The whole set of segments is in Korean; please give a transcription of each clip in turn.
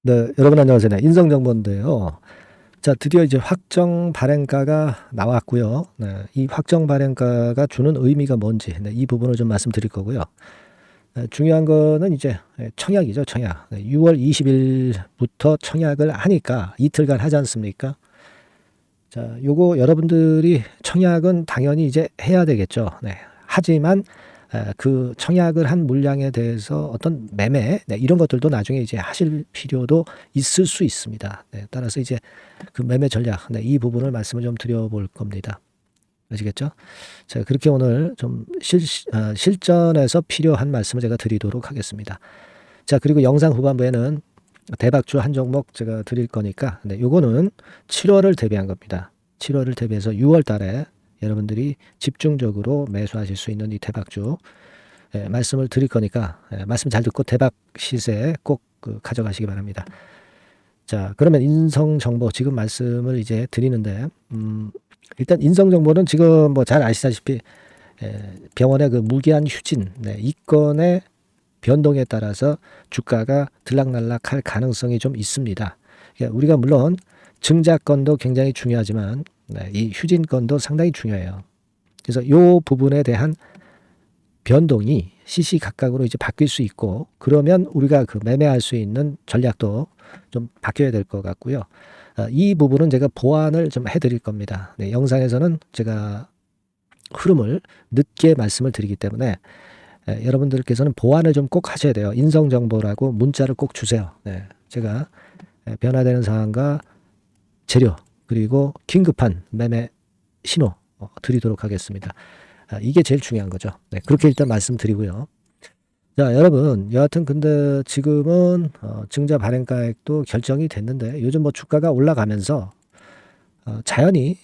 네, 여러분 안녕하세요. 네, 인성정보인데요. 자, 드디어 이제 확정 발행가가 나왔고요. 네, 이 확정 발행가가 주는 의미가 뭔지, 네, 이 부분을 좀 말씀드릴 거고요. 네, 중요한 거는 이제 청약이죠, 청약. 네, 6월 20일부터 청약을 하니까 이틀간 하지 않습니까? 자, 요거 여러분들이 청약은 당연히 이제 해야 되겠죠. 네. 하지만 그 청약을 한 물량에 대해서 어떤 매매, 네, 이런 것들도 나중에 이제 하실 필요도 있을 수 있습니다. 네, 따라서 이제 그 매매 전략, 네, 이 부분을 말씀을 좀 드려볼 겁니다. 아시겠죠? 자, 그렇게 오늘 좀 실전에서 필요한 말씀을 제가 드리도록 하겠습니다. 자, 그리고 영상 후반부에는 대박주 한 종목 제가 드릴 거니까, 네, 요거는 7월을 대비한 겁니다. 7월을 대비해서 6월 달에 여러분들이 집중적으로 매수하실 수 있는 이 대박주, 말씀을 드릴 거니까, 말씀 잘 듣고 대박 시세 꼭 가져가시기 바랍니다. 자, 그러면 인성 정보 지금 말씀을 이제 드리는데, 일단 인성 정보는 지금 뭐 잘 아시다시피 병원의 그 무기한 휴진, 네, 이 건의 변동에 따라서 주가가 들락날락할 가능성이 좀 있습니다. 그러니까 우리가 물론 증자건도 굉장히 중요하지만, 네, 이 휴진건도 상당히 중요해요. 그래서 이 부분에 대한 변동이 시시각각으로 이제 바뀔 수 있고, 그러면 우리가 그 매매할 수 있는 전략도 좀 바뀌어야 될 것 같고요. 이 부분은 제가 보완을 좀 해드릴 겁니다. 네, 영상에서는 제가 흐름을 늦게 말씀을 드리기 때문에 여러분들께서는 보완을 좀 꼭 하셔야 돼요. 인성정보라고 문자를 꼭 주세요. 네, 제가 변화되는 상황과 재료 그리고 긴급한 매매 신호 드리도록 하겠습니다. 이게 제일 중요한 거죠. 네, 그렇게 일단 말씀드리고요. 자, 여러분, 여하튼 근데 지금은 증자 발행가액도 결정이 됐는데 요즘 뭐 주가가 올라가면서 자연히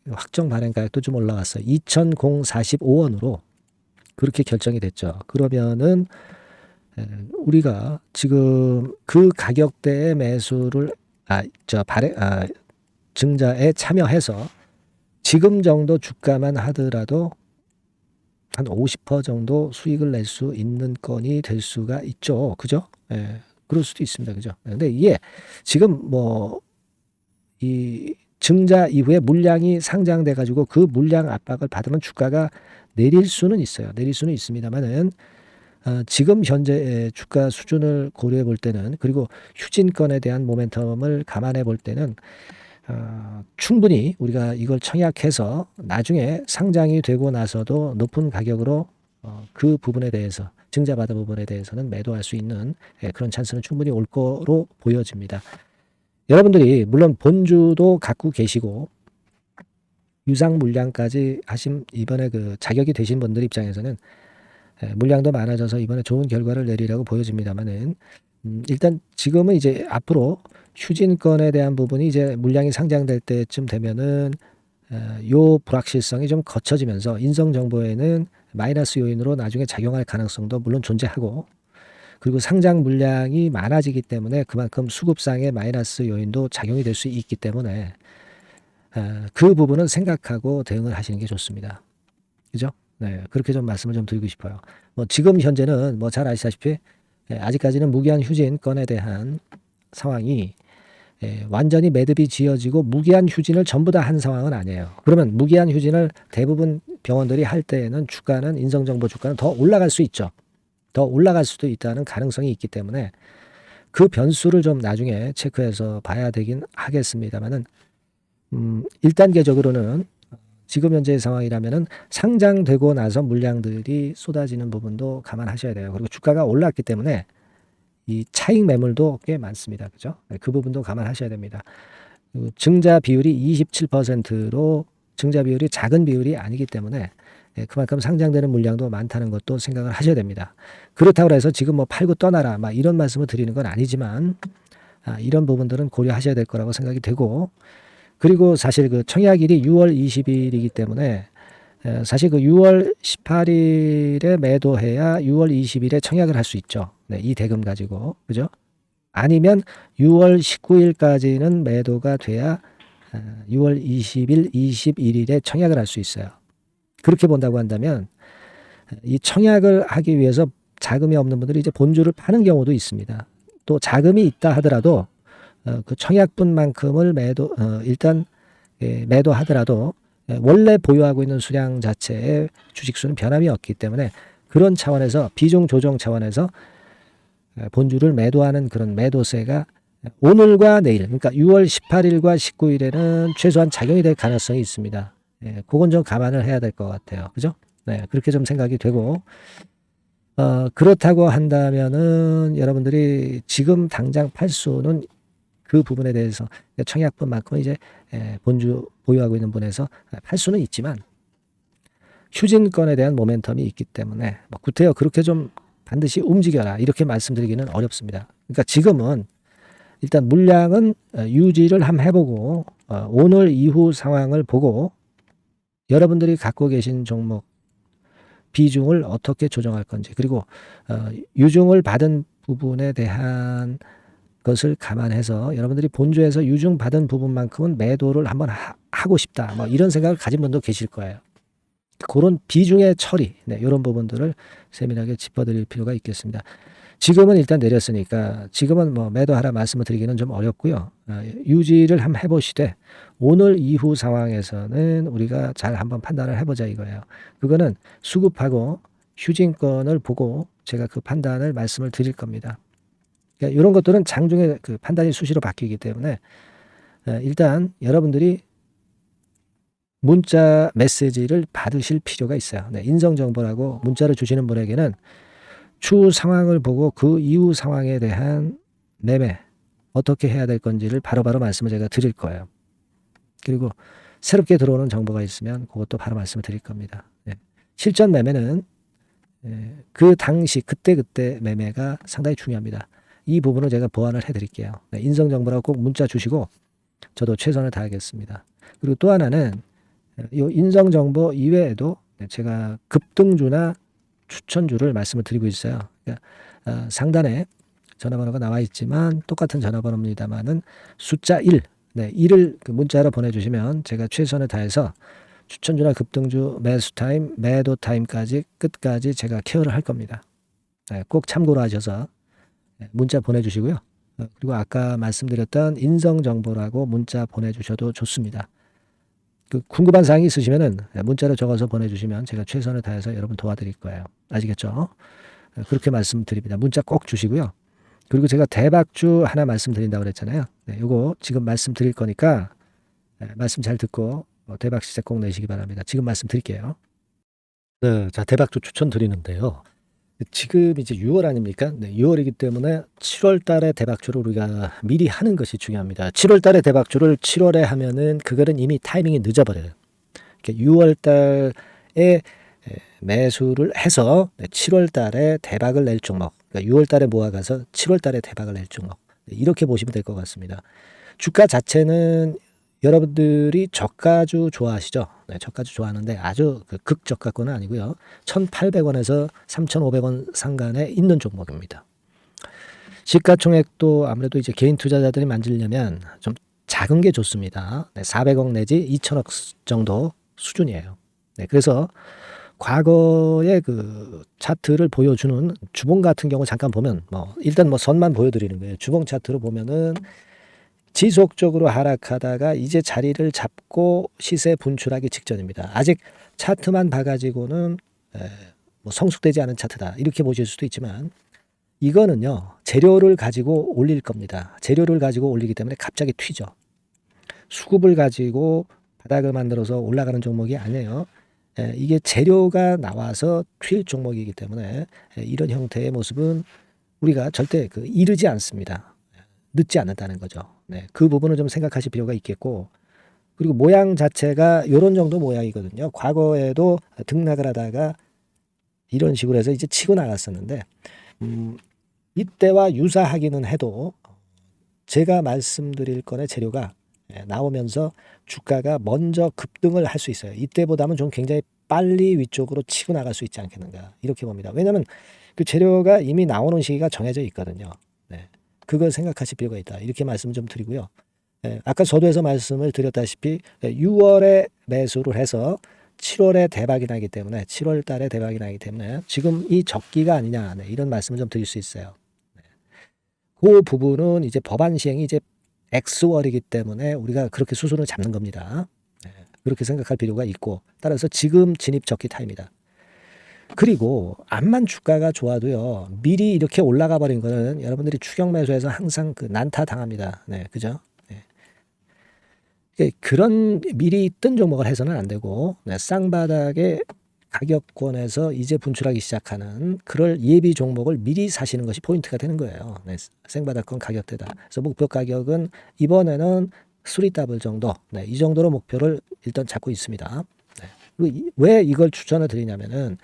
확정 발행가액도 좀 올라왔어요. 2,045원으로 그렇게 결정이 됐죠. 그러면은 우리가 지금 그 가격대의 매수를 증자에 참여해서 지금 정도 주가만 하더라도 한 50% 정도 수익을 낼 수 있는 건이 될 수가 있죠. 그죠? 예. 그럴 수도 있습니다. 그죠? 근데 이게 지금 뭐 이 증자 이후에 물량이 상장돼 가지고 그 물량 압박을 받으면 주가가 내릴 수는 있어요. 내릴 수는 있습니다만은 지금 현재 주가 수준을 고려해 볼 때는, 그리고 휴진건에 대한 모멘텀을 감안해 볼 때는 충분히 우리가 이걸 청약해서 나중에 상장이 되고 나서도 높은 가격으로 그 부분에 대해서 증자받은 부분에 대해서는 매도할 수 있는 그런 찬스는 충분히 올 거로 보여집니다. 여러분들이 물론 본주도 갖고 계시고 유상 물량까지 하신 이번에 그 자격이 되신 분들 입장에서는 물량도 많아져서 이번에 좋은 결과를 내리라고 보여집니다만은 일단 지금은 이제 앞으로 휴진건에 대한 부분이 이제 물량이 상장될 때쯤 되면은 요 불확실성이 좀 거쳐지면서 인성 정보에는 마이너스 요인으로 나중에 작용할 가능성도 물론 존재하고, 그리고 상장 물량이 많아지기 때문에 그만큼 수급상의 마이너스 요인도 작용이 될 수 있기 때문에 그 부분은 생각하고 대응을 하시는 게 좋습니다. 그죠? 네, 그렇게 좀 말씀을 좀 드리고 싶어요. 뭐 지금 현재는 뭐 잘 아시다시피 아직까지는 무기한 휴진 건에 대한 상황이 완전히 매듭이 지어지고 무기한 휴진을 전부 다 한 상황은 아니에요. 그러면 무기한 휴진을 대부분 병원들이 할 때에는 주가는, 인성정보 주가는 더 올라갈 수 있죠. 더 올라갈 수도 있다는 가능성이 있기 때문에 그 변수를 좀 나중에 체크해서 봐야 되긴 하겠습니다만은 1단계적으로는 지금 현재의 상황이라면은 상장되고 나서 물량들이 쏟아지는 부분도 감안하셔야 돼요. 그리고 주가가 올랐기 때문에 이 차익 매물도 꽤 많습니다. 그죠? 네, 그 부분도 감안하셔야 됩니다. 증자 비율이 27%로 증자 비율이 작은 비율이 아니기 때문에 그만큼 상장되는 물량도 많다는 것도 생각을 하셔야 됩니다. 그렇다고 해서 지금 뭐 팔고 떠나라 막 이런 말씀을 드리는 건 아니지만 이런 부분들은 고려하셔야 될 거라고 생각이 되고, 그리고 사실 그 청약일이 6월 20일이기 때문에 사실 그 6월 18일에 매도해야 6월 20일에 청약을 할 수 있죠. 네, 이 대금 가지고. 그죠? 아니면 6월 19일까지는 매도가 돼야 6월 20일, 21일에 청약을 할 수 있어요. 그렇게 본다고 한다면 이 청약을 하기 위해서 자금이 없는 분들이 이제 본주를 파는 경우도 있습니다. 또 자금이 있다 하더라도 그 청약분만큼을 일단 매도하더라도 원래 보유하고 있는 수량 자체의 주식수는 변함이 없기 때문에 그런 차원에서 비중 조정 차원에서 본주를 매도하는 그런 매도세가 오늘과 내일, 그러니까 6월 18일과 19일에는 최소한 작용이 될 가능성이 있습니다. 그건 좀 감안을 해야 될 것 같아요. 그죠? 네, 그렇게 좀 생각이 되고, 그렇다고 한다면은 여러분들이 지금 당장 팔 수는 그 부분에 대해서 청약분만큼 이제 본주 보유하고 있는 분에서 팔 수는 있지만 휴진권에 대한 모멘텀이 있기 때문에 뭐 구태여 그렇게 좀 반드시 움직여라 이렇게 말씀드리기는 어렵습니다. 그러니까 지금은 일단 물량은 유지를 한번 해보고 오늘 이후 상황을 보고 여러분들이 갖고 계신 종목 비중을 어떻게 조정할 건지 그리고 유중을 받은 부분에 대한 것을 감안해서 여러분들이 본주에서 유중 받은 부분만큼은 매도를 한번 하고 싶다 뭐 이런 생각을 가진 분도 계실 거예요. 그런 비중의 처리 이런 부분들을 세밀하게 짚어드릴 필요가 있겠습니다. 지금은 일단 내렸으니까 지금은 뭐 매도하라 말씀을 드리기는 좀 어렵고요. 유지를 한번 해보시되 오늘 이후 상황에서는 우리가 잘 한번 판단을 해보자 이거예요. 그거는 수급하고 휴진권을 보고 제가 그 판단을 말씀을 드릴 겁니다. 그러니까 이런 것들은 장중에 그 판단이 수시로 바뀌기 때문에 일단 여러분들이 문자 메시지를 받으실 필요가 있어요. 인성정보라고 문자를 주시는 분에게는 추후 상황을 보고 그 이후 상황에 대한 매매 어떻게 해야 될 건지를 바로바로 말씀을 제가 드릴 거예요. 그리고 새롭게 들어오는 정보가 있으면 그것도 바로 말씀을 드릴 겁니다. 실전 매매는 그 당시 그때 매매가 상당히 중요합니다. 이 부분을 제가 보완을 해드릴게요. 인성정보라고 꼭 문자 주시고 저도 최선을 다하겠습니다. 그리고 또 하나는 이 인성정보 이외에도 제가 급등주나 추천주를 말씀을 드리고 있어요. 그러니까 상단에 전화번호가 나와 있지만 똑같은 전화번호입니다만은 숫자 1, 1을 그 문자로 보내주시면 제가 최선을 다해서 추천주나 급등주 매수 타임, 매도 타임까지 끝까지 제가 케어를 할 겁니다. 꼭 참고로 하셔서 문자 보내주시고요. 그리고 아까 말씀드렸던 인성정보라고 문자 보내주셔도 좋습니다. 그 궁금한 사항이 있으시면은 문자로 적어서 보내주시면 제가 최선을 다해서 여러분 도와드릴 거예요. 아시겠죠? 그렇게 말씀드립니다. 문자 꼭 주시고요. 그리고 제가 대박주 하나 말씀드린다고 그랬잖아요. 요거 지금 말씀드릴 거니까 말씀 잘 듣고 대박 시세 꼭 내시기 바랍니다. 지금 말씀드릴게요. 네, 자 대박주 추천드리는데요. 지금 이제 6월 아닙니까? 6월이기 때문에 7월 달에 대박주를 우리가 미리 하는 것이 중요합니다. 7월 달에 대박주를 7월에 하면은 그거는 이미 타이밍이 늦어버려요. 6월 달에 매수를 해서 7월 달에 대박을 낼 종목, 그러니까 6월 달에 모아가서 7월 달에 대박을 낼 종목, 이렇게 보시면 될 것 같습니다. 주가 자체는 여러분들이 저가주 좋아하시죠? 저가주 좋아하는데 아주 극저가권은 아니고요. 1,800원에서 3,500원 상간에 있는 종목입니다. 시가총액도 아무래도 이제 개인 투자자들이 만지려면 좀 작은 게 좋습니다. 400억 내지 2천억 정도 수준이에요. 그래서 과거의 그 차트를 보여주는 주봉 같은 경우 잠깐 보면 일단 선만 보여드리는 거예요. 주봉 차트로 보면은 지속적으로 하락하다가 이제 자리를 잡고 시세 분출하기 직전입니다. 아직 차트만 봐가지고는 성숙되지 않은 차트다 이렇게 보실 수도 있지만 이거는요 재료를 가지고 올릴 겁니다. 재료를 가지고 올리기 때문에 갑자기 튀죠. 수급을 가지고 바닥을 만들어서 올라가는 종목이 아니에요. 이게 재료가 나와서 튈 종목이기 때문에 이런 형태의 모습은 우리가 절대 이르지 않습니다. 늦지 않는다는 거죠. 그 부분을 좀 생각하실 필요가 있겠고, 그리고 모양 자체가 이런 정도 모양이거든요. 과거에도 등락을 하다가 이런 식으로 해서 이제 치고 나갔었는데 이때와 유사하기는 해도 제가 말씀드릴 건의 재료가 나오면서 주가가 먼저 급등을 할 수 있어요. 이때보다는 좀 굉장히 빨리 위쪽으로 치고 나갈 수 있지 않겠는가 이렇게 봅니다. 왜냐하면 그 재료가 이미 나오는 시기가 정해져 있거든요. 그걸 생각하실 필요가 있다. 이렇게 말씀을 좀 드리고요. 아까 서두에서 말씀을 드렸다시피 6월에 매수를 해서 7월에 대박이 나기 때문에 7월 달에 대박이 나기 때문에 지금 이 적기가 아니냐 이런 말씀을 좀 드릴 수 있어요. 그 부분은 이제 법안 시행이 이제 X월이기 때문에 우리가 그렇게 수순을 잡는 겁니다. 그렇게 생각할 필요가 있고, 따라서 지금 진입 적기 타입니다. 그리고 암만 주가가 좋아도요, 미리 이렇게 올라가 버린 거는 여러분들이 추격 매수해서 항상 그 난타 당합니다. 네, 그죠? 네. 그런 미리 뜬 종목을 해서는 안 되고, 네, 쌍바닥의 가격권에서 이제 분출하기 시작하는 그럴 예비 종목을 미리 사시는 것이 포인트가 되는 거예요. 네, 생바닥권 가격대다. 그래서 목표 가격은 이번에는 3더블 정도, 네, 이 정도로 목표를 일단 잡고 있습니다. 네. 그리고 왜 이걸 추천을 드리냐면은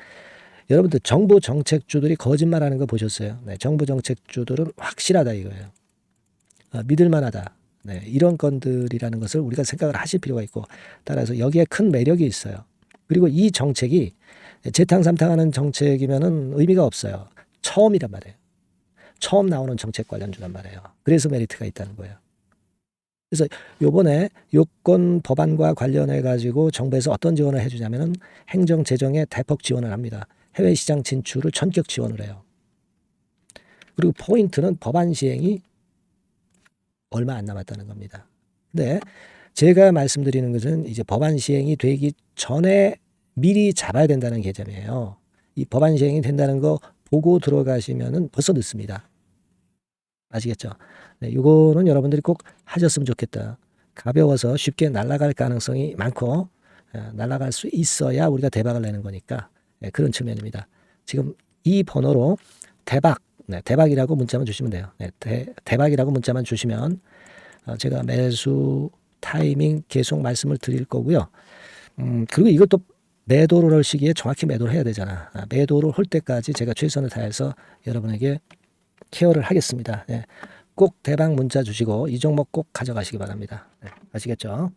여러분들 정부 정책주들이 거짓말하는 거 보셨어요? 네, 정부 정책주들은 확실하다 이거예요. 믿을만하다. 네, 이런 건들이라는 것을 우리가 생각을 하실 필요가 있고, 따라서 여기에 큰 매력이 있어요. 그리고 이 정책이 재탕삼탕하는 정책이면은 의미가 없어요. 처음이란 말이에요. 처음 나오는 정책 관련주란 말이에요. 그래서 메리트가 있다는 거예요. 그래서 요번에 요건 법안과 관련해 가지고 정부에서 어떤 지원을 해주냐면은 행정 재정에 대폭 지원을 합니다. 해외 시장 진출을 전격 지원을 해요. 그리고 포인트는 법안 시행이 얼마 안 남았다는 겁니다. 근데 제가 말씀드리는 것은 이제 법안 시행이 되기 전에 미리 잡아야 된다는 개념이에요. 이 법안 시행이 된다는 거 보고 들어가시면은 벌써 늦습니다. 아시겠죠? 네, 이거는 여러분들이 꼭 하셨으면 좋겠다. 가벼워서 쉽게 날아갈 가능성이 많고, 날아갈 수 있어야 우리가 대박을 내는 거니까, 그런 측면입니다. 지금 이 번호로 대박, 네, 대박이라고 문자만 주시면 돼요. 네, 대박이라고 문자만 주시면 제가 매수 타이밍 계속 말씀을 드릴 거고요. 그리고 이것도 매도를 할 시기에 정확히 매도를 해야 되잖아. 매도를 할 때까지 제가 최선을 다해서 여러분에게 케어를 하겠습니다. 네, 꼭 대박 문자 주시고 이 종목 꼭 가져가시기 바랍니다. 네, 아시겠죠?